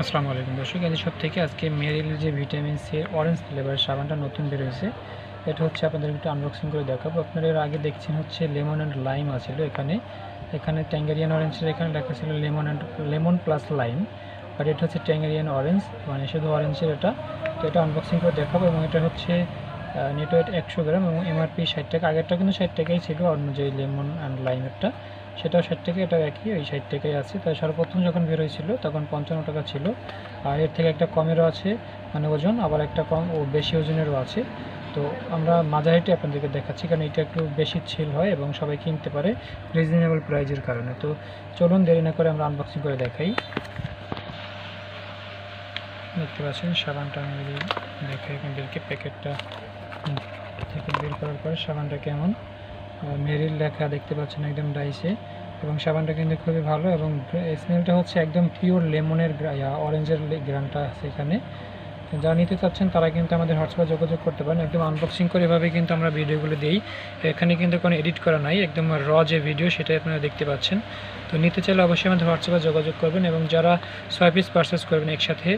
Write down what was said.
আসসালামু আলাইকুম দর্শক, এই শপ থেকে আজকে মেরিলের যে ভিটামিন সি অরেঞ্জ ফ্লেভারের সাবানটা নতুন বের হয়েছে। এটা হচ্ছে আপনাদের একটু আনবক্সিং করে দেখাবো। আপনারা এর আগে দেখছেন হচ্ছে লেমন অ্যান্ড লাইম আছিল, এখানে ট্যাঙ্গারিয়ান অরেঞ্জের এখানে লেখা ছিল লেমন প্লাস লাইম, বাট এটা হচ্ছে ট্যাঙ্গারিয়ান অরেঞ্জ, মানে শুধু অরেঞ্জের এটা। তো এটা আনবক্সিং করে দেখাবো এবং এটা হচ্ছে নেট ওয়েট 100 গ্রাম এবং এমআরপি 60 টাকা। আগেরটা কিন্তু 60 টাকাই ছিল, অন্য যে লেমন অ্যান্ড লাইমেরটা সেটাও 60 টাকা, এটাও একই ওই 60 টাকাই আছে। তাই সর্বপ্রথম যখন বের হয়েছিল তখন 55 টাকা ছিল, আর এর থেকে একটা কমেরও আছে, মানে ওজন, আবার একটা কম ও বেশি ওজনেরও আছে। তো আমরা মাঝারিটি আপনাদেরকে দেখাচ্ছি, কারণ এটা একটু বেশি ছিল হয় এবং সবাই কিনতে পারে রিজনেবল প্রাইজের কারণে। তো চলুন দেরি না করে আমরা আনবক্সিং করে দেখাই। দেখতে পাচ্ছেন সাবানটা আমি দেখাই আপনাদেরকে, প্যাকেটটা থেকে বের করার পরে সাবানটা কেমন মেরিল লেখা দেখতে পাচ্ছেন একদম ডাইসে, এবং সাবানটা কিন্তু খুবই ভালো এবং স্মেলটা হচ্ছে একদম পিওর লেমনের অরেঞ্জের গ্রানটা আছে এখানে। যারা নিতে চাচ্ছেন তারা কিন্তু আমাদের হোয়াটসঅ্যাপে যোগাযোগ করতে পারেন। একদম আনবক্সিং করে এভাবে কিন্তু আমরা ভিডিওগুলো দিই, এখানে কিন্তু কোনো এডিট করা নাই, একদম র যে ভিডিও সেটাই আপনারা দেখতে পাচ্ছেন। তো নিতে চাইলে অবশ্যই আমাদের হোয়াটসঅ্যাপে যোগাযোগ করবেন, এবং যারা 6 পিস পারচেস করবেন একসাথে